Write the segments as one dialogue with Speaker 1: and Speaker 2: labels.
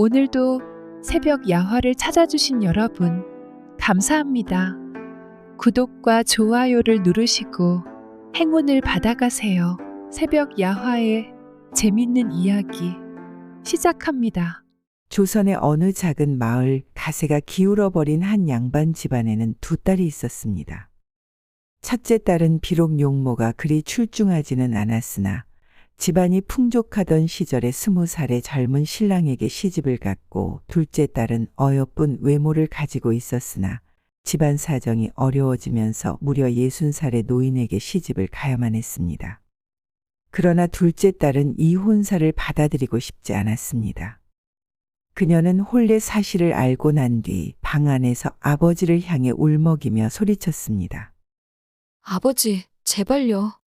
Speaker 1: 오늘도 새벽 야화를 찾아주신 여러분, 감사합니다. 구독과 좋아요를 누르시고 행운을 받아가세요. 새벽 야화의 재밌는 이야기 시작합니다.
Speaker 2: 조선의 어느 작은 마을 가세가 기울어버린 한 양반 집안에는 두 딸이 있었습니다. 첫째 딸은 비록 용모가 그리 출중하지는 않았으나 집안이 풍족하던 시절에 20살의 젊은 신랑에게 시집을 갔고, 둘째 딸은 어여쁜 외모를 가지고 있었으나 집안 사정이 어려워지면서 무려 60살의 노인에게 시집을 가야만 했습니다. 그러나 둘째 딸은 이 혼사를 받아들이고 싶지 않았습니다. 그녀는 혼례 사실을 알고 난 뒤 방 안에서 아버지를 향해 울먹이며 소리쳤습니다.
Speaker 3: 아버지, 제발요.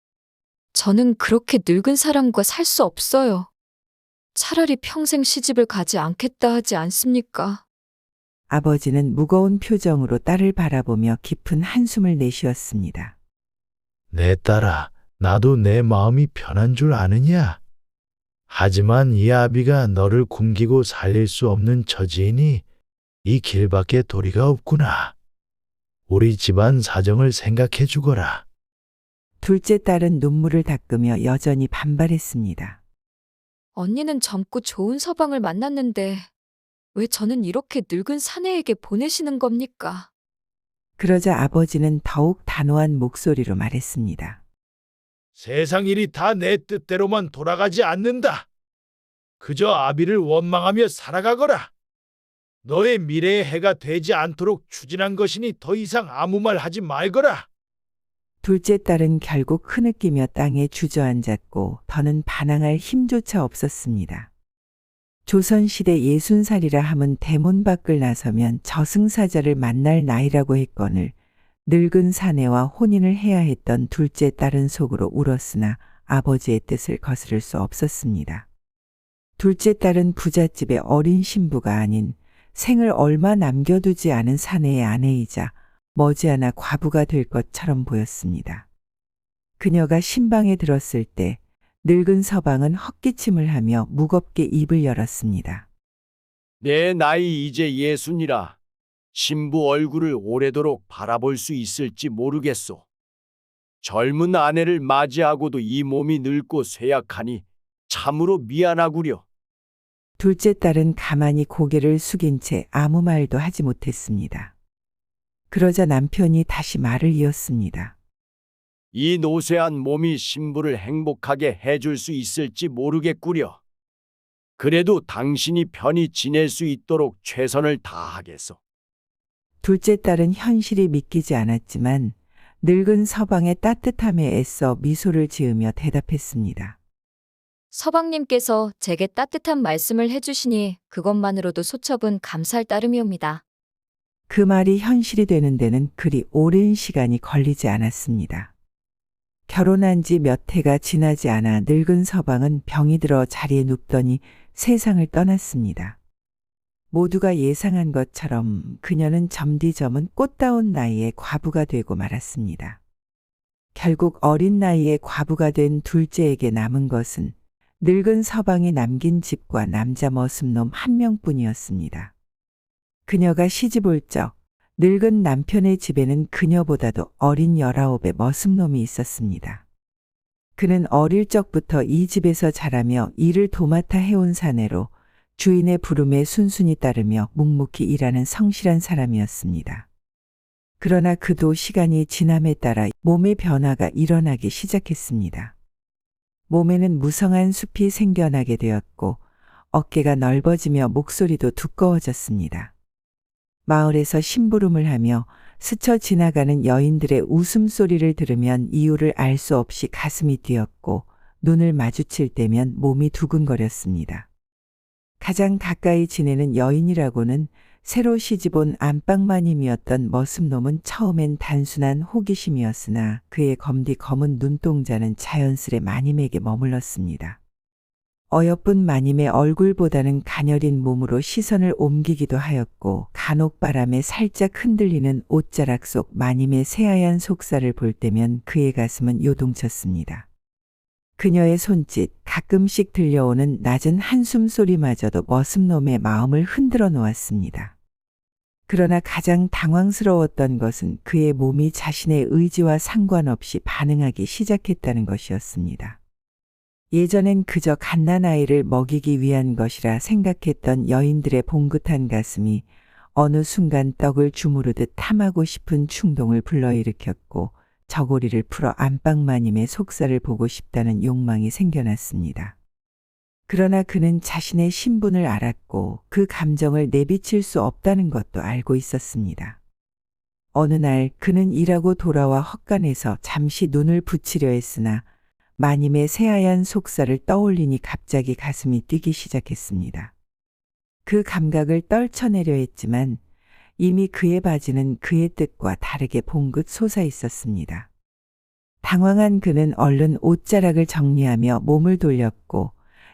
Speaker 3: 저는 그렇게 늙은 사람과 살 수 없어요. 차라리 평생 시집을 가지 않겠다 하지 않습니까?
Speaker 2: 아버지는 무거운 표정으로 딸을 바라보며 깊은 한숨을 내쉬었습니다.
Speaker 4: 내 딸아, 나도 내 마음이 편한 줄 아느냐? 하지만 이 아비가 너를 굶기고 살릴 수 없는 처지이니 이 길밖에 도리가 없구나. 우리 집안 사정을 생각해 주거라.
Speaker 2: 둘째 딸은 눈물을 닦으며 여전히 반발했습니다.
Speaker 3: 언니는 젊고 좋은 서방을 만났는데 왜 저는 이렇게 늙은 사내에게 보내시는 겁니까?
Speaker 2: 그러자 아버지는 더욱 단호한 목소리로 말했습니다.
Speaker 4: 세상 일이 다 내 뜻대로만 돌아가지 않는다. 그저 아비를 원망하며 살아가거라. 너의 미래의 해가 되지 않도록 추진한 것이니 더 이상 아무 말 하지 말거라.
Speaker 2: 둘째 딸은 결국 흐느끼며 땅에 주저앉았고 더는 반항할 힘조차 없었습니다. 조선시대 60살이라 함은 대문 밖을 나서면 저승사자를 만날 나이라고 했거늘 늙은 사내와 혼인을 해야 했던 둘째 딸은 속으로 울었으나 아버지의 뜻을 거스를 수 없었습니다. 둘째 딸은 부잣집의 어린 신부가 아닌 생을 얼마 남겨두지 않은 사내의 아내이자 머지않아 과부가 될 것처럼 보였습니다. 그녀가 신방에 들었을 때 늙은 서방은 헛기침을 하며 무겁게 입을 열었습니다.
Speaker 5: 내 나이 이제 60이라 신부 얼굴을 오래도록 바라볼 수 있을지 모르겠소. 젊은 아내를 맞이하고도 이 몸이 늙고 쇠약하니 참으로 미안하구려.
Speaker 2: 둘째 딸은 가만히 고개를 숙인 채 아무 말도 하지 못했습니다. 그러자 남편이 다시 말을 이었습니다.
Speaker 5: 이 노쇠한 몸이 신부를 행복하게 해줄 수 있을지 모르겠구려. 그래도 당신이 편히 지낼 수 있도록 최선을 다하겠소.
Speaker 2: 둘째 딸은 현실이 믿기지 않았지만 늙은 서방의 따뜻함에 애써 미소를 지으며 대답했습니다.
Speaker 3: 서방님께서 제게 따뜻한 말씀을 해주시니 그것만으로도 소첩은 감사할 따름이옵니다.
Speaker 2: 그 말이 현실이 되는 데는 그리 오랜 시간이 걸리지 않았습니다. 결혼한 지 몇 해가 지나지 않아 늙은 서방은 병이 들어 자리에 눕더니 세상을 떠났습니다. 모두가 예상한 것처럼 그녀는 점디점은 꽃다운 나이에 과부가 되고 말았습니다. 결국 어린 나이에 과부가 된 둘째에게 남은 것은 늙은 서방이 남긴 집과 남자 머슴놈 한 명뿐이었습니다. 그녀가 시집 올 적 늙은 남편의 집에는 그녀보다도 어린 19의 머슴놈이 있었습니다. 그는 어릴 적부터 이 집에서 자라며 일을 도맡아 해온 사내로 주인의 부름에 순순히 따르며 묵묵히 일하는 성실한 사람이었습니다. 그러나 그도 시간이 지남에 따라 몸의 변화가 일어나기 시작했습니다. 몸에는 무성한 숲이 생겨나게 되었고 어깨가 넓어지며 목소리도 두꺼워졌습니다. 마을에서 심부름을 하며 스쳐 지나가는 여인들의 웃음소리를 들으면 이유를 알 수 없이 가슴이 뛰었고 눈을 마주칠 때면 몸이 두근거렸습니다. 가장 가까이 지내는 여인이라고는 새로 시집온 안방마님이었던 머슴놈은 처음엔 단순한 호기심이었으나 그의 검디 검은 눈동자는 자연스레 마님에게 머물렀습니다. 어여쁜 마님의 얼굴보다는 가녀린 몸으로 시선을 옮기기도 하였고 간혹 바람에 살짝 흔들리는 옷자락 속 마님의 새하얀 속살을 볼 때면 그의 가슴은 요동쳤습니다. 그녀의 손짓, 가끔씩 들려오는 낮은 한숨 소리마저도 머슴놈의 마음을 흔들어 놓았습니다. 그러나 가장 당황스러웠던 것은 그의 몸이 자신의 의지와 상관없이 반응하기 시작했다는 것이었습니다. 예전엔 그저 갓난아이를 먹이기 위한 것이라 생각했던 여인들의 봉긋한 가슴이 어느 순간 떡을 주무르듯 탐하고 싶은 충동을 불러일으켰고 저고리를 풀어 안방마님의 속살을 보고 싶다는 욕망이 생겨났습니다. 그러나 그는 자신의 신분을 알았고 그 감정을 내비칠 수 없다는 것도 알고 있었습니다. 어느 날 그는 일하고 돌아와 헛간에서 잠시 눈을 붙이려 했으나 마님의 새하얀 속살을 떠올리니 갑자기 가슴이 뛰기 시작했습니다. 그 감각을 떨쳐내려 했지만 이미 그의 바지는 그의 뜻과 다르게 봉긋 솟아 있었습니다. 당황한 그는 얼른 옷자락을 정리하며 몸을 돌렸고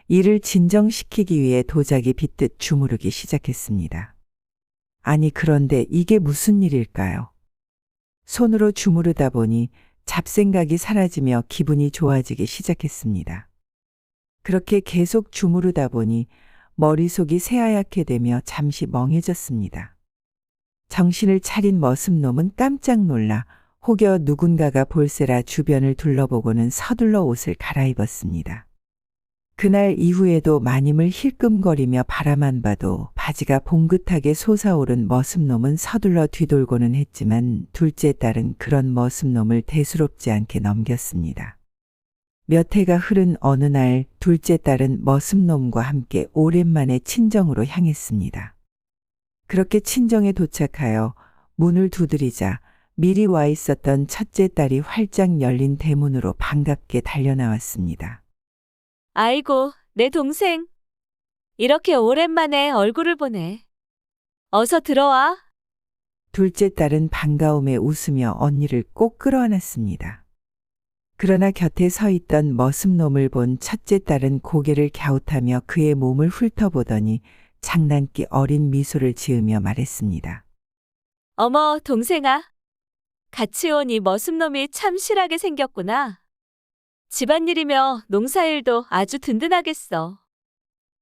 Speaker 2: 이를 진정시키기 위해 도자기 빗듯 주무르기 시작했습니다. 아니 그런데 이게 무슨 일일까요? 손으로 주무르다 보니 잡생각이 사라지며 기분이 좋아지기 시작했습니다. 그렇게 계속 주무르다 보니 머릿속이 새하얗게 되며 잠시 멍해졌습니다. 정신을 차린 머슴놈은 깜짝 놀라 혹여 누군가가 볼세라 주변을 둘러보고는 서둘러 옷을 갈아입었습니다. 그날 이후에도 마님을 힐끔거리며 바라만 봐도 바지가 봉긋하게 솟아오른 머슴놈은 서둘러 뒤돌고는 했지만 둘째 딸은 그런 머슴놈을 대수롭지 않게 넘겼습니다. 몇 해가 흐른 어느 날 둘째 딸은 머슴놈과 함께 오랜만에 친정으로 향했습니다. 그렇게 친정에 도착하여 문을 두드리자 미리 와 있었던 첫째 딸이 활짝 열린 대문으로 반갑게 달려나왔습니다.
Speaker 6: 아이고, 내 동생. 이렇게 오랜만에 얼굴을 보네. 어서 들어와.
Speaker 2: 둘째 딸은 반가움에 웃으며 언니를 꼭 끌어안았습니다. 그러나 곁에 서 있던 머슴놈을 본 첫째 딸은 고개를 갸웃하며 그의 몸을 훑어보더니 장난기 어린 미소를 지으며 말했습니다.
Speaker 6: 어머, 동생아. 같이 온 이 머슴놈이 참 실하게 생겼구나. 집안일이며 농사일도 아주 든든하겠어.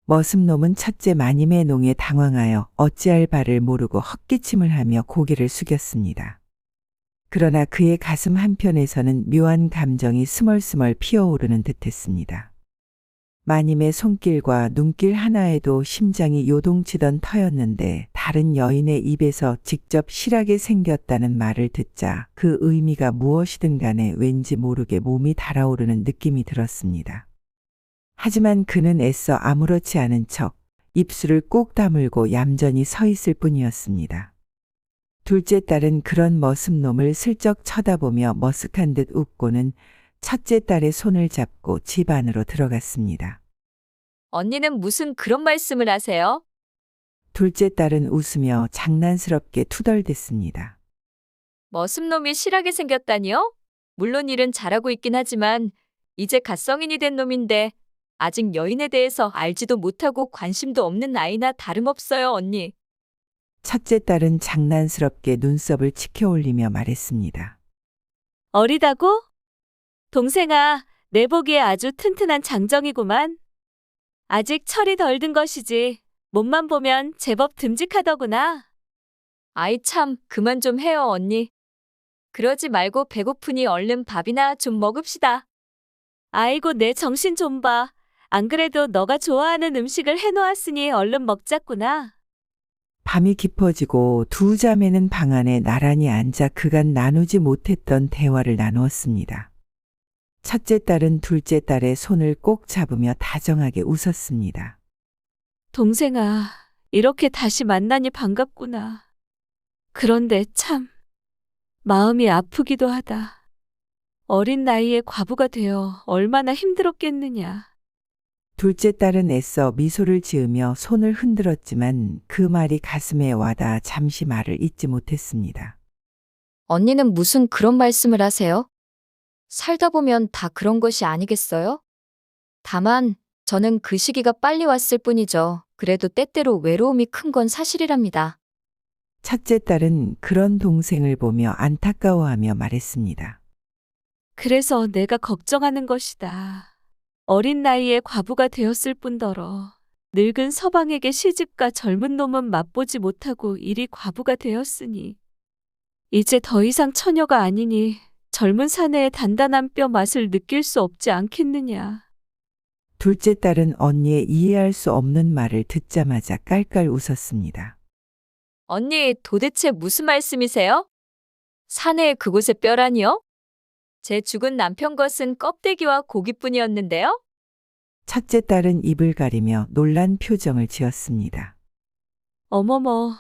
Speaker 2: 머슴놈은 첫째 마님의 농에 당황하여 어찌할 바를 모르고 헛기침을 하며 고개를 숙였습니다. 그러나 그의 가슴 한편에서는 묘한 감정이 스멀스멀 피어오르는 듯했습니다. 마님의 손길과 눈길 하나에도 심장이 요동치던 터였는데 다른 여인의 입에서 직접 실하게 생겼다는 말을 듣자 그 의미가 무엇이든 간에 왠지 모르게 몸이 달아오르는 느낌이 들었습니다. 하지만 그는 애써 아무렇지 않은 척 입술을 꼭 다물고 얌전히 서 있을 뿐이었습니다. 둘째 딸은 그런 머슴놈을 슬쩍 쳐다보며 머쓱한 듯 웃고는 첫째 딸의 손을 잡고 집 안으로 들어갔습니다.
Speaker 3: 언니는 무슨 그런 말씀을 하세요?
Speaker 2: 둘째 딸은 웃으며 장난스럽게 투덜댔습니다.
Speaker 3: 머슴놈이 실하게 생겼다니요? 물론 일은 잘하고 있긴 하지만 이제 갓성인이 된 놈인데 아직 여인에 대해서 알지도 못하고 관심도 없는 아이나 다름없어요, 언니.
Speaker 2: 첫째 딸은 장난스럽게 눈썹을 치켜올리며 말했습니다.
Speaker 6: 어리다고? 동생아, 내 보기에 아주 튼튼한 장정이구만. 아직 철이 덜 든 것이지. 몸만 보면 제법 듬직하더구나.
Speaker 3: 아이 참, 그만 좀 해요, 언니. 그러지 말고 배고프니 얼른 밥이나 좀 먹읍시다.
Speaker 6: 아이고, 내 정신 좀 봐. 안 그래도 너가 좋아하는 음식을 해놓았으니 얼른 먹자꾸나.
Speaker 2: 밤이 깊어지고 두 자매는 방 안에 나란히 앉아 그간 나누지 못했던 대화를 나누었습니다. 첫째 딸은 둘째 딸의 손을 꼭 잡으며 다정하게 웃었습니다.
Speaker 6: 동생아, 이렇게 다시 만나니 반갑구나. 그런데 참, 마음이 아프기도 하다. 어린 나이에 과부가 되어 얼마나 힘들었겠느냐.
Speaker 2: 둘째 딸은 애써 미소를 지으며 손을 흔들었지만 그 말이 가슴에 와닿아 잠시 말을 잇지 못했습니다.
Speaker 3: 언니는 무슨 그런 말씀을 하세요? 살다 보면 다 그런 것이 아니겠어요? 다만 저는 그 시기가 빨리 왔을 뿐이죠. 그래도 때때로 외로움이 큰 건 사실이랍니다.
Speaker 2: 첫째 딸은 그런 동생을 보며 안타까워하며 말했습니다.
Speaker 6: 그래서 내가 걱정하는 것이다. 어린 나이에 과부가 되었을 뿐더러 늙은 서방에게 시집가 젊은 놈은 맛보지 못하고 이리 과부가 되었으니 이제 더 이상 처녀가 아니니 젊은 사내의 단단한 뼈 맛을 느낄 수 없지 않겠느냐.
Speaker 2: 둘째 딸은 언니의 이해할 수 없는 말을 듣자마자 깔깔 웃었습니다.
Speaker 3: 언니, 도대체 무슨 말씀이세요? 사내의 그곳의 뼈라니요? 제 죽은 남편 것은 껍데기와 고기뿐이었는데요?
Speaker 2: 첫째 딸은 입을 가리며 놀란 표정을 지었습니다.
Speaker 6: 어머머,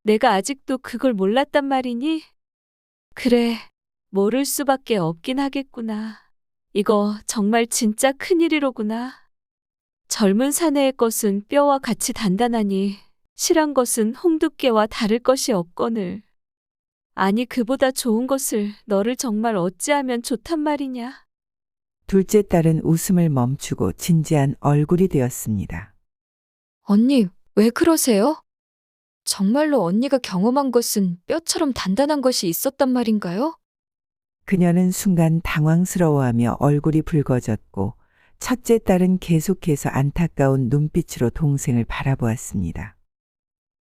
Speaker 6: 내가 아직도 그걸 몰랐단 말이니? 그래, 모를 수밖에 없긴 하겠구나. 이거 정말 진짜 큰일이로구나. 젊은 사내의 것은 뼈와 같이 단단하니 실한 것은 홍두깨와 다를 것이 없거늘. 아니 그보다 좋은 것을 너를 정말 어찌하면 좋단 말이냐.
Speaker 2: 둘째 딸은 웃음을 멈추고 진지한 얼굴이 되었습니다.
Speaker 3: 언니, 왜 그러세요? 정말로 언니가 경험한 것은 뼈처럼 단단한 것이 있었단 말인가요?
Speaker 2: 그녀는 순간 당황스러워하며 얼굴이 붉어졌고 첫째 딸은 계속해서 안타까운 눈빛으로 동생을 바라보았습니다.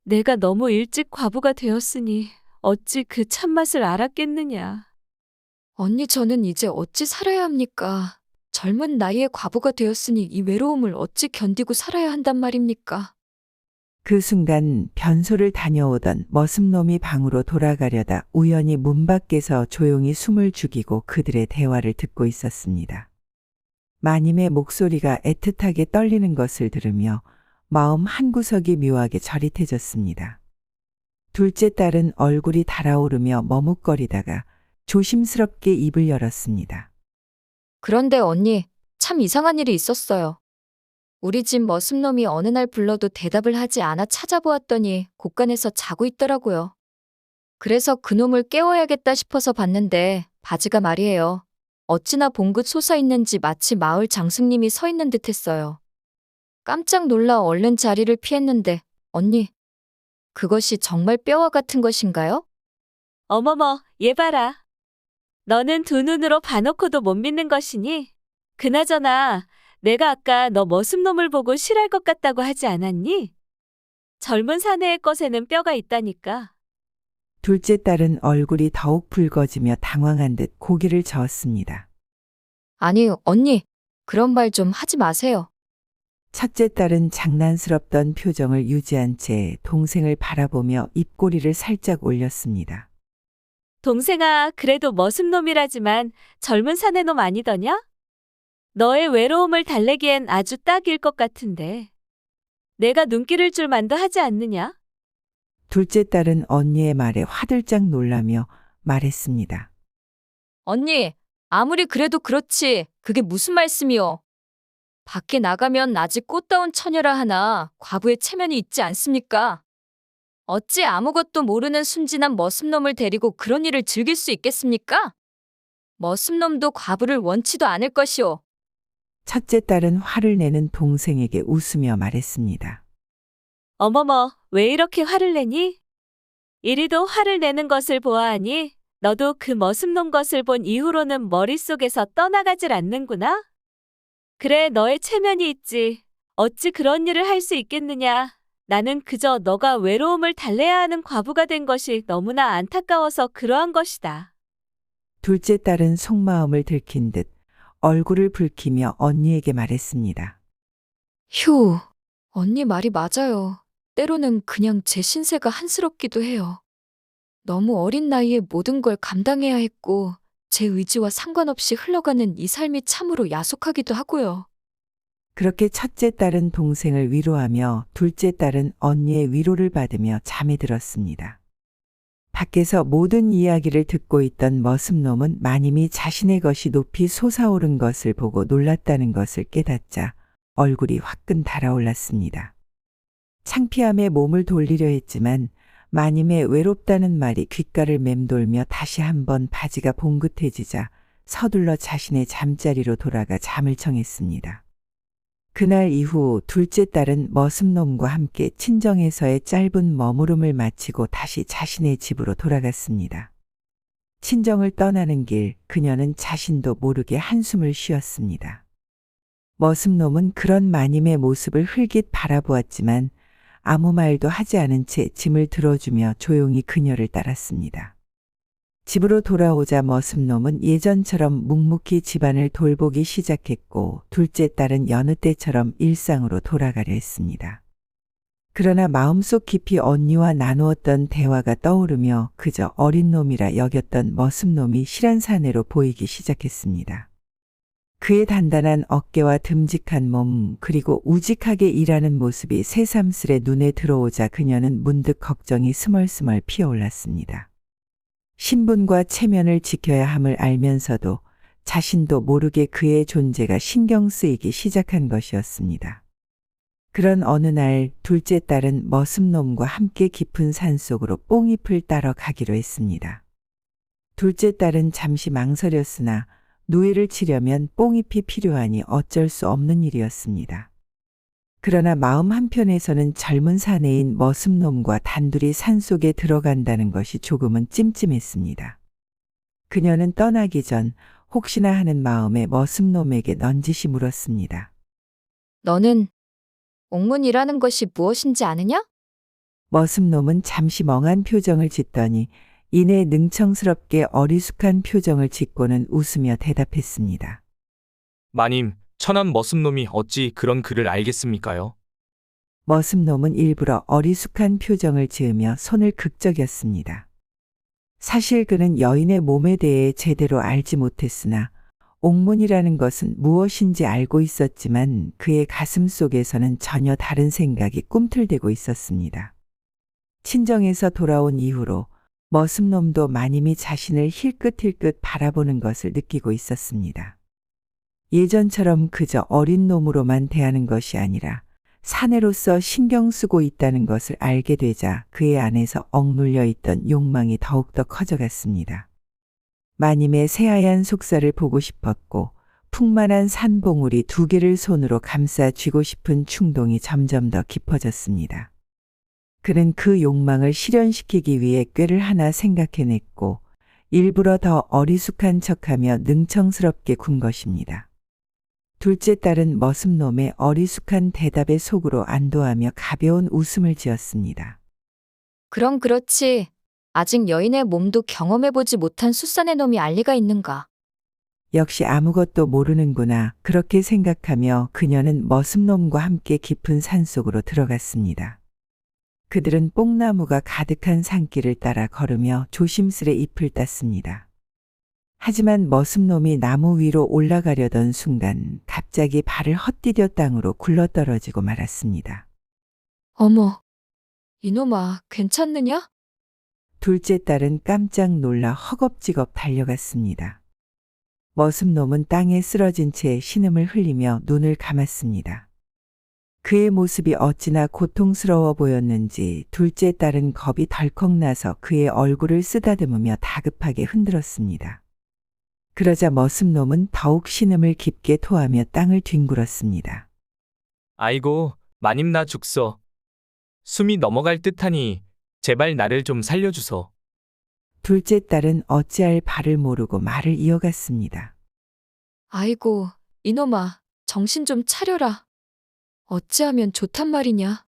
Speaker 6: 내가 너무 일찍 과부가 되었으니 어찌 그 참맛을 알았겠느냐.
Speaker 3: 언니, 저는 이제 어찌 살아야 합니까? 젊은 나이에 과부가 되었으니 이 외로움을 어찌 견디고 살아야 한단 말입니까?
Speaker 2: 그 순간 변소를 다녀오던 머슴놈이 방으로 돌아가려다 우연히 문 밖에서 조용히 숨을 죽이고 그들의 대화를 듣고 있었습니다. 마님의 목소리가 애틋하게 떨리는 것을 들으며 마음 한구석이 묘하게 저릿해졌습니다. 둘째 딸은 얼굴이 달아오르며 머뭇거리다가 조심스럽게 입을 열었습니다.
Speaker 3: 그런데 언니, 참 이상한 일이 있었어요. 우리 집 머슴놈이 어느 날 불러도 대답을 하지 않아 찾아보았더니 곳간에서 자고 있더라고요. 그래서 그놈을 깨워야겠다 싶어서 봤는데 바지가 말이에요. 어찌나 봉긋 솟아있는지 마치 마을 장승님이 서 있는 듯했어요. 깜짝 놀라 얼른 자리를 피했는데 언니, 그것이 정말 뼈와 같은 것인가요?
Speaker 6: 어머머, 얘 봐라. 너는 두 눈으로 봐놓고도 못 믿는 것이니? 그나저나 내가 아까 너 머슴놈을 보고 실할 것 같다고 하지 않았니? 젊은 사내의 것에는 뼈가 있다니까.
Speaker 2: 둘째 딸은 얼굴이 더욱 붉어지며 당황한 듯 고개를 저었습니다.
Speaker 3: 아니, 언니, 그런 말 좀 하지 마세요.
Speaker 2: 첫째 딸은 장난스럽던 표정을 유지한 채 동생을 바라보며 입꼬리를 살짝 올렸습니다.
Speaker 6: 동생아, 그래도 머슴놈이라지만 젊은 사내놈 아니더냐? 너의 외로움을 달래기엔 아주 딱일 것 같은데. 내가 눈길을 줄 만도 하지 않느냐?
Speaker 2: 둘째 딸은 언니의 말에 화들짝 놀라며 말했습니다.
Speaker 3: 언니, 아무리 그래도 그렇지. 그게 무슨 말씀이요? 밖에 나가면 아직 꽃다운 처녀라 하나 과부의 체면이 있지 않습니까? 어찌 아무것도 모르는 순진한 머슴놈을 데리고 그런 일을 즐길 수 있겠습니까? 머슴놈도 과부를 원치도 않을 것이오.
Speaker 2: 첫째 딸은 화를 내는 동생에게 웃으며 말했습니다.
Speaker 6: 어머머, 왜 이렇게 화를 내니? 이리도 화를 내는 것을 보아하니 너도 그 머슴놈 것을 본 이후로는 머릿속에서 떠나가질 않는구나? 그래, 너의 체면이 있지. 어찌 그런 일을 할 수 있겠느냐. 나는 그저 너가 외로움을 달래야 하는 과부가 된 것이 너무나 안타까워서 그러한 것이다.
Speaker 2: 둘째 딸은 속마음을 들킨 듯 얼굴을 붉히며 언니에게 말했습니다.
Speaker 3: 휴, 언니 말이 맞아요. 때로는 그냥 제 신세가 한스럽기도 해요. 너무 어린 나이에 모든 걸 감당해야 했고 제 의지와 상관없이 흘러가는 이 삶이 참으로 야속하기도 하고요.
Speaker 2: 그렇게 첫째 딸은 동생을 위로하며 둘째 딸은 언니의 위로를 받으며 잠에 들었습니다. 밖에서 모든 이야기를 듣고 있던 머슴놈은 마님이 자신의 것이 높이 솟아오른 것을 보고 놀랐다는 것을 깨닫자 얼굴이 화끈 달아올랐습니다. 창피함에 몸을 돌리려 했지만 마님의 외롭다는 말이 귓가를 맴돌며 다시 한번 바지가 봉긋해지자 서둘러 자신의 잠자리로 돌아가 잠을 청했습니다. 그날 이후 둘째 딸은 머슴놈과 함께 친정에서의 짧은 머무름을 마치고 다시 자신의 집으로 돌아갔습니다. 친정을 떠나는 길 그녀는 자신도 모르게 한숨을 쉬었습니다. 머슴놈은 그런 마님의 모습을 흘깃 바라보았지만 아무 말도 하지 않은 채 짐을 들어주며 조용히 그녀를 따랐습니다. 집으로 돌아오자 머슴놈은 예전처럼 묵묵히 집안을 돌보기 시작했고 둘째 딸은 여느 때처럼 일상으로 돌아가려 했습니다. 그러나 마음속 깊이 언니와 나누었던 대화가 떠오르며 그저 어린 놈이라 여겼던 머슴놈이 실한 사내로 보이기 시작했습니다. 그의 단단한 어깨와 듬직한 몸 그리고 우직하게 일하는 모습이 새삼스레 눈에 들어오자 그녀는 문득 걱정이 스멀스멀 피어올랐습니다. 신분과 체면을 지켜야 함을 알면서도 자신도 모르게 그의 존재가 신경 쓰이기 시작한 것이었습니다. 그런 어느 날 둘째 딸은 머슴놈과 함께 깊은 산속으로 뽕잎을 따러 가기로 했습니다. 둘째 딸은 잠시 망설였으나 노예를 치려면 뽕잎이 필요하니 어쩔 수 없는 일이었습니다. 그러나 마음 한편에서는 젊은 사내인 머슴놈과 단둘이 산속에 들어간다는 것이 조금은 찜찜했습니다. 그녀는 떠나기 전 혹시나 하는 마음에 머슴놈에게 넌지시 물었습니다.
Speaker 3: 너는 옥문이라는 것이 무엇인지 아느냐?
Speaker 2: 머슴놈은 잠시 멍한 표정을 짓더니 이내 능청스럽게 어리숙한 표정을 짓고는 웃으며 대답했습니다.
Speaker 7: 마님, 천한 머슴놈이 어찌 그런 글을 알겠습니까요?
Speaker 2: 머슴놈은 일부러 어리숙한 표정을 지으며 손을 극적였습니다. 사실 그는 여인의 몸에 대해 제대로 알지 못했으나 옥문이라는 것은 무엇인지 알고 있었지만 그의 가슴 속에서는 전혀 다른 생각이 꿈틀대고 있었습니다. 친정에서 돌아온 이후로 머슴놈도 마님이 자신을 힐끗힐끗 바라보는 것을 느끼고 있었습니다. 예전처럼 그저 어린 놈으로만 대하는 것이 아니라 사내로서 신경 쓰고 있다는 것을 알게 되자 그의 안에서 억눌려 있던 욕망이 더욱더 커져갔습니다. 마님의 새하얀 속살을 보고 싶었고 풍만한 산봉우리 2개를 손으로 감싸 쥐고 싶은 충동이 점점 더 깊어졌습니다. 그는 그 욕망을 실현시키기 위해 꾀를 하나 생각해냈고 일부러 더 어리숙한 척하며 능청스럽게 군 것입니다. 둘째 딸은 머슴놈의 어리숙한 대답에 속으로 안도하며 가벼운 웃음을 지었습니다.
Speaker 3: 그럼 그렇지. 아직 여인의 몸도 경험해보지 못한 숫산의 놈이 알 리가 있는가?
Speaker 2: 역시 아무것도 모르는구나. 그렇게 생각하며 그녀는 머슴놈과 함께 깊은 산속으로 들어갔습니다. 그들은 뽕나무가 가득한 산길을 따라 걸으며 조심스레 잎을 땄습니다. 하지만 머슴놈이 나무 위로 올라가려던 순간 갑자기 발을 헛디뎌 땅으로 굴러떨어지고 말았습니다.
Speaker 3: 어머, 이놈아, 괜찮느냐?
Speaker 2: 둘째 딸은 깜짝 놀라 허겁지겁 달려갔습니다. 머슴놈은 땅에 쓰러진 채 신음을 흘리며 눈을 감았습니다. 그의 모습이 어찌나 고통스러워 보였는지 둘째 딸은 겁이 덜컥 나서 그의 얼굴을 쓰다듬으며 다급하게 흔들었습니다. 그러자 머슴놈은 더욱 신음을 깊게 토하며 땅을 뒹굴었습니다.
Speaker 7: 아이고, 마님 나 죽소. 숨이 넘어갈 듯하니 제발 나를 좀 살려주소.
Speaker 2: 둘째 딸은 어찌할 바를 모르고 말을 이어갔습니다.
Speaker 3: 아이고, 이놈아, 정신 좀 차려라. 어찌하면 좋단 말이냐?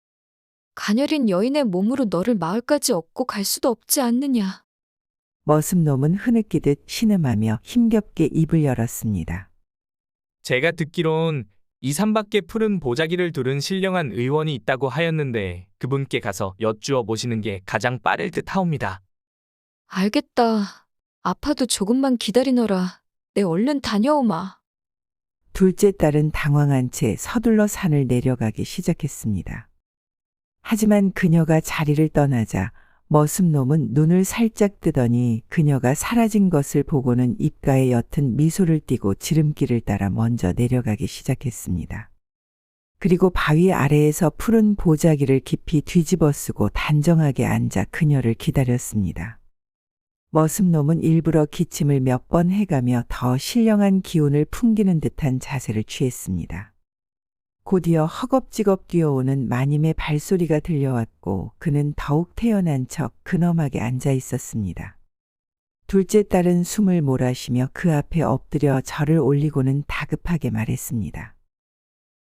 Speaker 3: 가녀린 여인의 몸으로 너를 마을까지 업고 갈 수도 없지 않느냐?
Speaker 2: 머슴놈은 흐느끼듯 신음하며 힘겹게 입을 열었습니다.
Speaker 7: 제가 듣기론 이 산밖에 푸른 보자기를 두른 신령한 의원이 있다고 하였는데 그분께 가서 여쭈어 보시는 게 가장 빠를 듯 하옵니다.
Speaker 3: 알겠다. 아파도 조금만 기다리너라. 내 얼른 다녀오마.
Speaker 2: 둘째 딸은 당황한 채 서둘러 산을 내려가기 시작했습니다. 하지만 그녀가 자리를 떠나자 머슴놈은 눈을 살짝 뜨더니 그녀가 사라진 것을 보고는 입가에 옅은 미소를 띠고 지름길을 따라 먼저 내려가기 시작했습니다. 그리고 바위 아래에서 푸른 보자기를 깊이 뒤집어 쓰고 단정하게 앉아 그녀를 기다렸습니다. 머슴놈은 일부러 기침을 몇 번 해가며 더 신령한 기운을 풍기는 듯한 자세를 취했습니다. 곧이어 허겁지겁 뛰어오는 마님의 발소리가 들려왔고 그는 더욱 태연한 척 근엄하게 앉아 있었습니다. 둘째 딸은 숨을 몰아쉬며 그 앞에 엎드려 절을 올리고는 다급하게 말했습니다.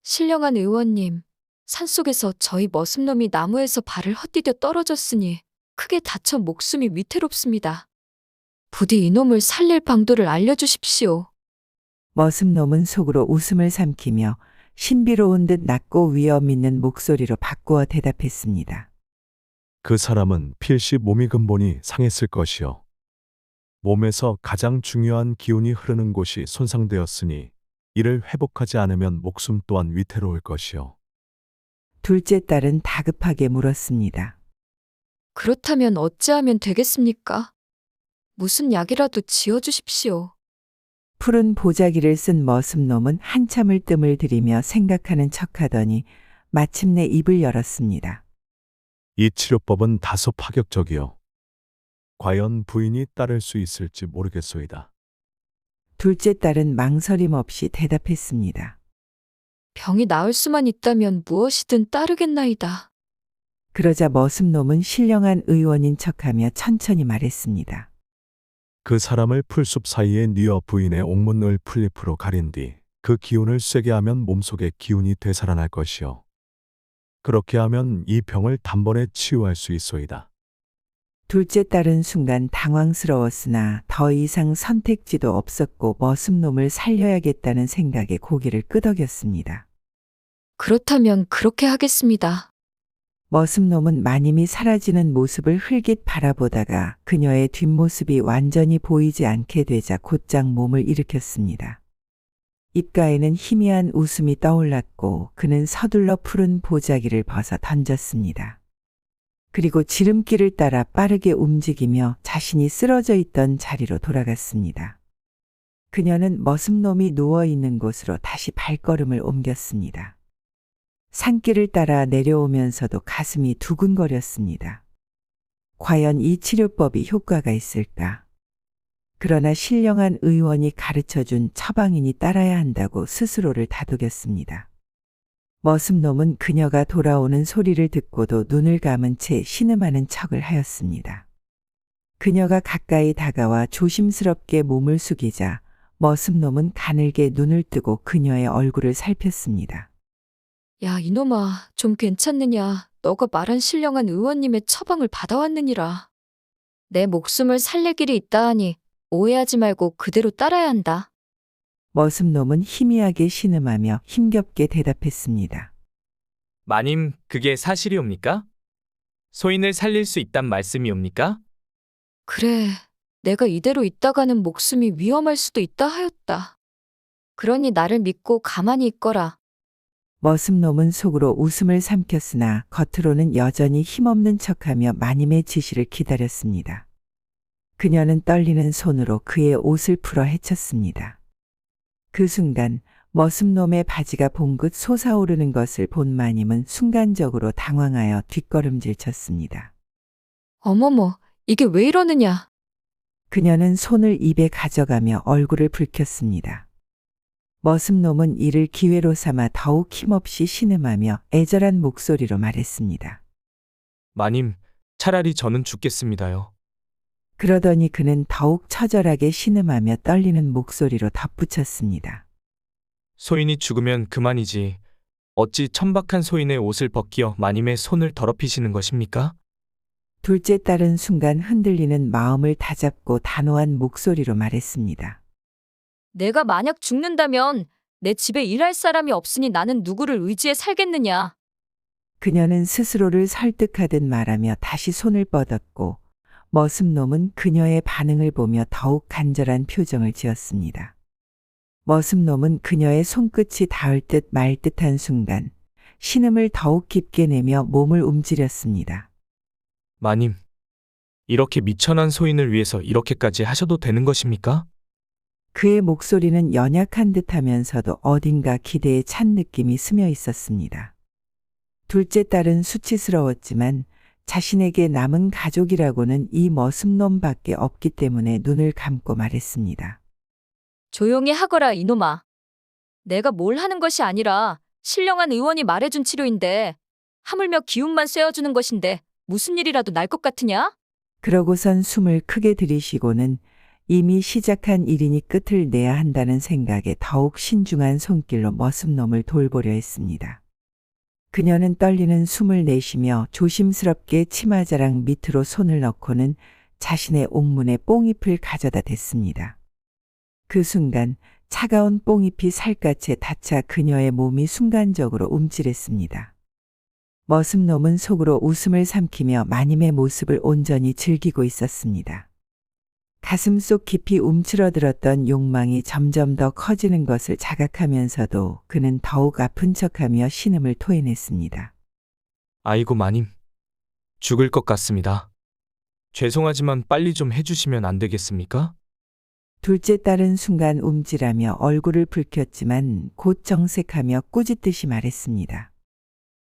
Speaker 3: 신령한 의원님, 산속에서 저희 머슴놈이 나무에서 발을 헛디뎌 떨어졌으니 크게 다쳐 목숨이 위태롭습니다. 부디 이놈을 살릴 방도를 알려주십시오.
Speaker 2: 머슴놈은 속으로 웃음을 삼키며 신비로운 듯 낮고 위험 있는 목소리로 바꾸어 대답했습니다.
Speaker 8: 그 사람은 필시 몸이 근본이 상했을 것이요. 몸에서 가장 중요한 기운이 흐르는 곳이 손상되었으니 이를 회복하지 않으면 목숨 또한 위태로울 것이요.
Speaker 2: 둘째 딸은 다급하게 물었습니다.
Speaker 3: 그렇다면 어찌하면 되겠습니까? 무슨 약이라도 지어주십시오.
Speaker 2: 푸른 보자기를 쓴 머슴놈은 한참을 뜸을 들이며 생각하는 척하더니 마침내 입을 열었습니다.
Speaker 8: 이 치료법은 다소 파격적이요. 과연 부인이 따를 수 있을지 모르겠소이다.
Speaker 2: 둘째 딸은 망설임 없이 대답했습니다.
Speaker 3: 병이 나을 수만 있다면 무엇이든 따르겠나이다.
Speaker 2: 그러자 머슴놈은 신령한 의원인 척하며 천천히 말했습니다.
Speaker 8: 그 사람을 풀숲 사이에 뉘어 부인의 옥문을 풀잎으로 가린 뒤 그 기운을 쐬게 하면 몸속의 기운이 되살아날 것이요. 그렇게 하면 이 병을 단번에 치유할 수 있소이다.
Speaker 2: 둘째 딸은 순간 당황스러웠으나 더 이상 선택지도 없었고 머슴놈을 살려야겠다는 생각에 고개를 끄덕였습니다.
Speaker 3: 그렇다면 그렇게 하겠습니다.
Speaker 2: 머슴놈은 마님이 사라지는 모습을 흘깃 바라보다가 그녀의 뒷모습이 완전히 보이지 않게 되자 곧장 몸을 일으켰습니다. 입가에는 희미한 웃음이 떠올랐고 그는 서둘러 푸른 보자기를 벗어 던졌습니다. 그리고 지름길을 따라 빠르게 움직이며 자신이 쓰러져 있던 자리로 돌아갔습니다. 그녀는 머슴놈이 누워있는 곳으로 다시 발걸음을 옮겼습니다. 산길을 따라 내려오면서도 가슴이 두근거렸습니다. 과연 이 치료법이 효과가 있을까? 그러나 신령한 의원이 가르쳐준 처방인이 따라야 한다고 스스로를 다독였습니다. 머슴놈은 그녀가 돌아오는 소리를 듣고도 눈을 감은 채 신음하는 척을 하였습니다. 그녀가 가까이 다가와 조심스럽게 몸을 숙이자 머슴놈은 가늘게 눈을 뜨고 그녀의 얼굴을 살폈습니다.
Speaker 3: 야, 이놈아, 좀 괜찮느냐? 너가 말한 신령한 의원님의 처방을 받아왔느니라. 내 목숨을 살릴 길이 있다 하니 오해하지 말고 그대로 따라야 한다.
Speaker 2: 머슴놈은 희미하게 신음하며 힘겹게 대답했습니다.
Speaker 7: 마님, 그게 사실이옵니까? 소인을 살릴 수 있단 말씀이옵니까?
Speaker 3: 그래, 내가 이대로 있다가는 목숨이 위험할 수도 있다 하였다. 그러니 나를 믿고 가만히 있거라.
Speaker 2: 머슴놈은 속으로 웃음을 삼켰으나 겉으로는 여전히 힘없는 척하며 마님의 지시를 기다렸습니다. 그녀는 떨리는 손으로 그의 옷을 풀어 헤쳤습니다. 그 순간 머슴놈의 바지가 봉긋 솟아오르는 것을 본 마님은 순간적으로 당황하여 뒷걸음질 쳤습니다.
Speaker 3: 어머머, 이게 왜 이러느냐?
Speaker 2: 그녀는 손을 입에 가져가며 얼굴을 붉혔습니다. 머슴놈은 이를 기회로 삼아 더욱 힘없이 신음하며 애절한 목소리로 말했습니다.
Speaker 7: 마님, 차라리 저는 죽겠습니다요.
Speaker 2: 그러더니 그는 더욱 처절하게 신음하며 떨리는 목소리로 덧붙였습니다.
Speaker 7: 소인이 죽으면 그만이지. 어찌 천박한 소인의 옷을 벗기어 마님의 손을 더럽히시는 것입니까?
Speaker 2: 둘째 딸은 순간 흔들리는 마음을 다잡고 단호한 목소리로 말했습니다.
Speaker 3: 내가 만약 죽는다면 내 집에 일할 사람이 없으니 나는 누구를 의지해 살겠느냐?
Speaker 2: 그녀는 스스로를 설득하듯 말하며 다시 손을 뻗었고 머슴놈은 그녀의 반응을 보며 더욱 간절한 표정을 지었습니다. 머슴놈은 그녀의 손끝이 닿을 듯 말 듯한 순간 신음을 더욱 깊게 내며 몸을 움츠렸습니다.
Speaker 7: 마님, 이렇게 미천한 소인을 위해서 이렇게까지 하셔도 되는 것입니까?
Speaker 2: 그의 목소리는 연약한 듯하면서도 어딘가 기대에 찬 느낌이 스며 있었습니다. 둘째 딸은 수치스러웠지만 자신에게 남은 가족이라고는 이 머슴놈밖에 없기 때문에 눈을 감고 말했습니다.
Speaker 3: 조용히 하거라, 이놈아. 내가 뭘 하는 것이 아니라 신령한 의원이 말해준 치료인데 하물며 기운만 쐬어주는 것인데 무슨 일이라도 날 것 같으냐?
Speaker 2: 그러고선 숨을 크게 들이쉬고는 이미 시작한 일이니 끝을 내야 한다는 생각에 더욱 신중한 손길로 머슴놈을 돌보려 했습니다. 그녀는 떨리는 숨을 내쉬며 조심스럽게 치마자락 밑으로 손을 넣고는 자신의 옥문에 뽕잎을 가져다 댔습니다. 그 순간 차가운 뽕잎이 살갗에 닿자 그녀의 몸이 순간적으로 움찔했습니다. 머슴놈은 속으로 웃음을 삼키며 마님의 모습을 온전히 즐기고 있었습니다. 가슴속 깊이 움츠러들었던 욕망이 점점 더 커지는 것을 자각하면서도 그는 더욱 아픈 척하며 신음을 토해냈습니다.
Speaker 7: 아이고 마님. 죽을 것 같습니다. 죄송하지만 빨리 좀 해주시면 안 되겠습니까?
Speaker 2: 둘째 딸은 순간 움찔하며 얼굴을 붉혔지만 곧 정색하며 꾸짖듯이 말했습니다.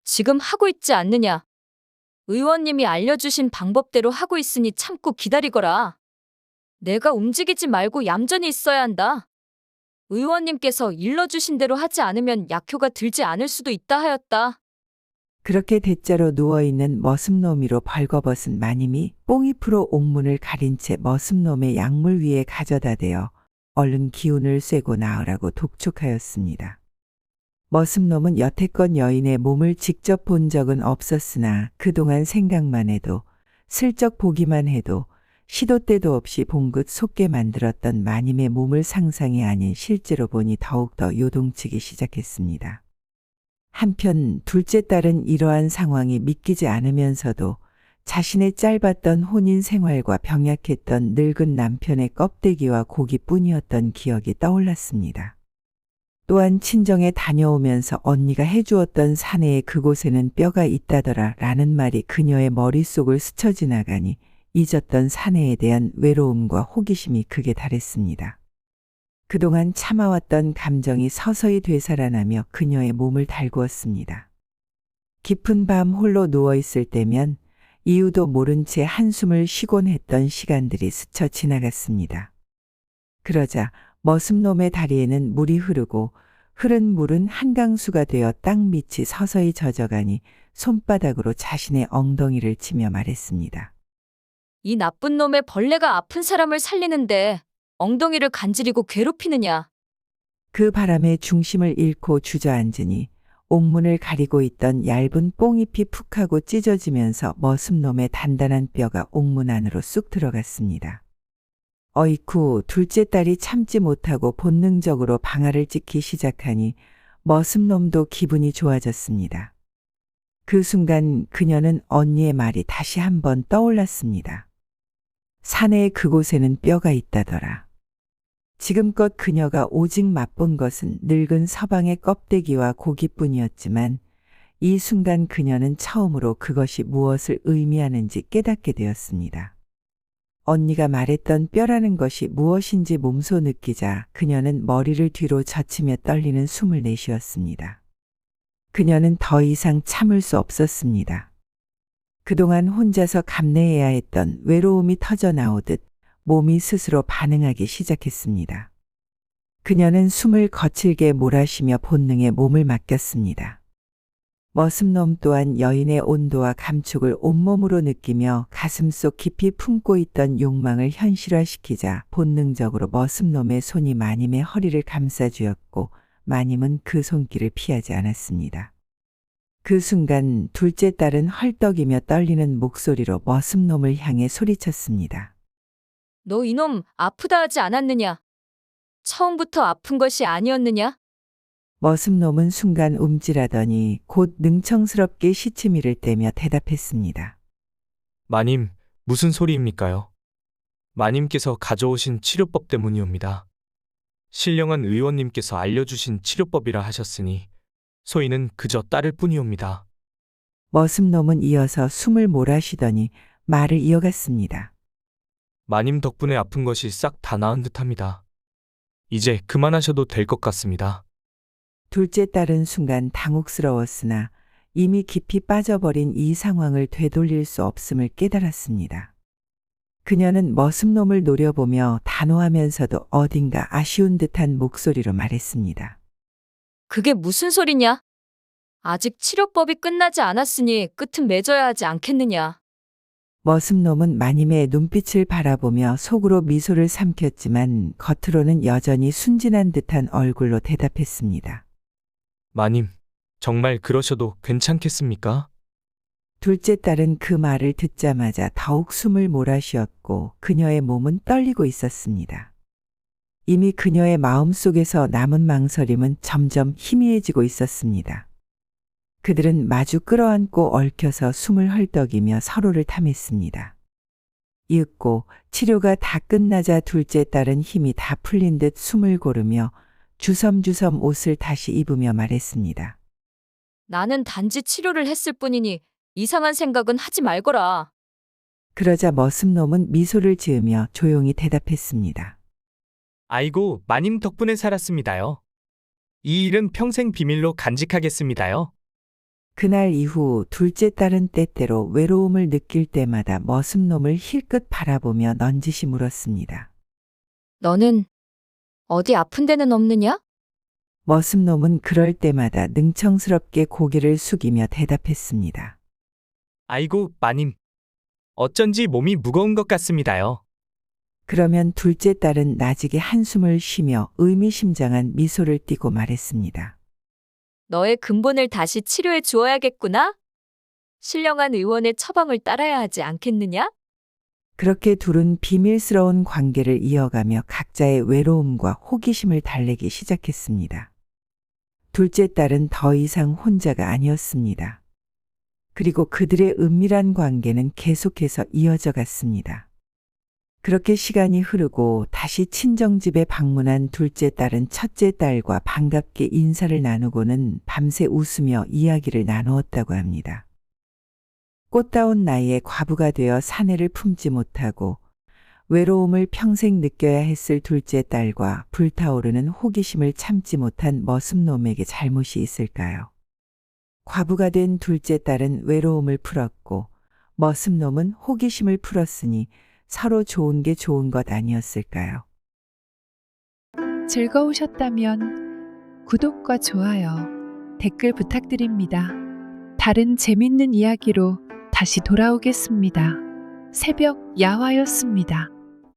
Speaker 3: 지금 하고 있지 않느냐? 의원님이 알려주신 방법대로 하고 있으니 참고 기다리거라. 내가 움직이지 말고 얌전히 있어야 한다. 의원님께서 일러주신 대로 하지 않으면 약효가 들지 않을 수도 있다 하였다.
Speaker 2: 그렇게 대자로 누워있는 머슴놈이로 벌거벗은 마님이 뽕잎으로 옥문을 가린 채 머슴놈의 약물 위에 가져다 대어 얼른 기운을 쐬고 나으라고 독촉하였습니다. 머슴놈은 여태껏 여인의 몸을 직접 본 적은 없었으나 그동안 생각만 해도 슬쩍 보기만 해도 시도 때도 없이 봉긋 솟게 만들었던 마님의 몸을 상상이 아닌 실제로 보니 더욱더 요동치기 시작했습니다. 한편 둘째 딸은 이러한 상황이 믿기지 않으면서도 자신의 짧았던 혼인 생활과 병약했던 늙은 남편의 껍데기와 고기뿐이었던 기억이 떠올랐습니다. 또한 친정에 다녀오면서 언니가 해주었던 사내의 그곳에는 뼈가 있다더라 라는 말이 그녀의 머릿속을 스쳐 지나가니 잊었던 사내에 대한 외로움과 호기심이 극에 달했습니다. 그동안 참아왔던 감정이 서서히 되살아나며 그녀의 몸을 달구었습니다. 깊은 밤 홀로 누워있을 때면 이유도 모른 채 한숨을 쉬곤 했던 시간들이 스쳐 지나갔습니다. 그러자 머슴놈의 다리에는 물이 흐르고 흐른 물은 한강수가 되어 땅 밑이 서서히 젖어가니 손바닥으로 자신의 엉덩이를 치며 말했습니다.
Speaker 3: 이 나쁜 놈의 벌레가 아픈 사람을 살리는데 엉덩이를 간지리고 괴롭히느냐.
Speaker 2: 그 바람에 중심을 잃고 주저앉으니 옥문을 가리고 있던 얇은 뽕잎이 푹 하고 찢어지면서 머슴놈의 단단한 뼈가 옥문 안으로 쑥 들어갔습니다. 어이쿠 둘째 딸이 참지 못하고 본능적으로 방아를 찢기 시작하니 머슴놈도 기분이 좋아졌습니다. 그 순간 그녀는 언니의 말이 다시 한번 떠올랐습니다. 사내의 그곳에는 뼈가 있다더라. 지금껏 그녀가 오직 맛본 것은 늙은 서방의 껍데기와 고기뿐이었지만 이 순간 그녀는 처음으로 그것이 무엇을 의미하는지 깨닫게 되었습니다. 언니가 말했던 뼈라는 것이 무엇인지 몸소 느끼자 그녀는 머리를 뒤로 젖히며 떨리는 숨을 내쉬었습니다. 그녀는 더 이상 참을 수 없었습니다. 그동안 혼자서 감내해야 했던 외로움이 터져나오듯 몸이 스스로 반응하기 시작했습니다. 그녀는 숨을 거칠게 몰아쉬며 본능에 몸을 맡겼습니다. 머슴놈 또한 여인의 온도와 감촉을 온몸으로 느끼며 가슴속 깊이 품고 있던 욕망을 현실화시키자 본능적으로 머슴놈의 손이 마님의 허리를 감싸주었고 마님은 그 손길을 피하지 않았습니다. 그 순간 둘째 딸은 헐떡이며 떨리는 목소리로 머슴놈을 향해 소리쳤습니다.
Speaker 3: 너 이놈 아프다 하지 않았느냐? 처음부터 아픈 것이 아니었느냐?
Speaker 2: 머슴놈은 순간 움찔하더니 곧 능청스럽게 시치미를 떼며 대답했습니다.
Speaker 7: 마님, 무슨 소리입니까요? 마님께서 가져오신 치료법 때문이옵니다. 신령한 의원님께서 알려주신 치료법이라 하셨으니 소인은 그저 따를 뿐이옵니다.
Speaker 2: 머슴놈은 이어서 숨을 몰아쉬더니 말을 이어갔습니다.
Speaker 7: 마님 덕분에 아픈 것이 싹 다 나은 듯합니다. 이제 그만하셔도 될 것 같습니다.
Speaker 2: 둘째 딸은 순간 당혹스러웠으나 이미 깊이 빠져버린 이 상황을 되돌릴 수 없음을 깨달았습니다. 그녀는 머슴놈을 노려보며 단호하면서도 어딘가 아쉬운 듯한 목소리로 말했습니다.
Speaker 3: 그게 무슨 소리냐? 아직 치료법이 끝나지 않았으니 끝은 맺어야 하지 않겠느냐.
Speaker 2: 머슴놈은 마님의 눈빛을 바라보며 속으로 미소를 삼켰지만 겉으로는 여전히 순진한 듯한 얼굴로 대답했습니다.
Speaker 7: 마님, 정말 그러셔도 괜찮겠습니까?
Speaker 2: 둘째 딸은 그 말을 듣자마자 더욱 숨을 몰아쉬었고 그녀의 몸은 떨리고 있었습니다. 이미 그녀의 마음속에서 남은 망설임은 점점 희미해지고 있었습니다. 그들은 마주 끌어안고 얽혀서 숨을 헐떡이며 서로를 탐했습니다. 이윽고 치료가 다 끝나자 둘째 딸은 힘이 다 풀린 듯 숨을 고르며 주섬주섬 옷을 다시 입으며 말했습니다.
Speaker 3: 나는 단지 치료를 했을 뿐이니 이상한 생각은 하지 말거라.
Speaker 2: 그러자 머슴놈은 미소를 지으며 조용히 대답했습니다.
Speaker 7: 아이고, 마님 덕분에 살았습니다요. 이 일은 평생 비밀로 간직하겠습니다요.
Speaker 2: 그날 이후 둘째 딸은 때때로 외로움을 느낄 때마다 머슴놈을 힐끗 바라보며 넌지시 물었습니다.
Speaker 3: 너는 어디 아픈 데는 없느냐?
Speaker 2: 머슴놈은 그럴 때마다 능청스럽게 고개를 숙이며 대답했습니다.
Speaker 7: 아이고, 마님. 어쩐지 몸이 무거운 것 같습니다요.
Speaker 2: 그러면 둘째 딸은 나직에 한숨을 쉬며 의미심장한 미소를 띠고 말했습니다.
Speaker 3: 너의 근본을 다시 치료해 주어야겠구나. 신령한 의원의 처방을 따라야 하지 않겠느냐?
Speaker 2: 그렇게 둘은 비밀스러운 관계를 이어가며 각자의 외로움과 호기심을 달래기 시작했습니다. 둘째 딸은 더 이상 혼자가 아니었습니다. 그리고 그들의 은밀한 관계는 계속해서 이어져 갔습니다. 그렇게 시간이 흐르고 다시 친정집에 방문한 둘째 딸은 첫째 딸과 반갑게 인사를 나누고는 밤새 웃으며 이야기를 나누었다고 합니다. 꽃다운 나이에 과부가 되어 사내를 품지 못하고 외로움을 평생 느껴야 했을 둘째 딸과 불타오르는 호기심을 참지 못한 머슴놈에게 잘못이 있을까요? 과부가 된 둘째 딸은 외로움을 풀었고 머슴놈은 호기심을 풀었으니 서로 좋은 게 좋은 것 아니었을까요?
Speaker 1: 즐거우셨다면 구독과 좋아요, 댓글 부탁드립니다. 다른 재밌는 이야기로 다시 돌아오겠습니다. 새벽 야화였습니다.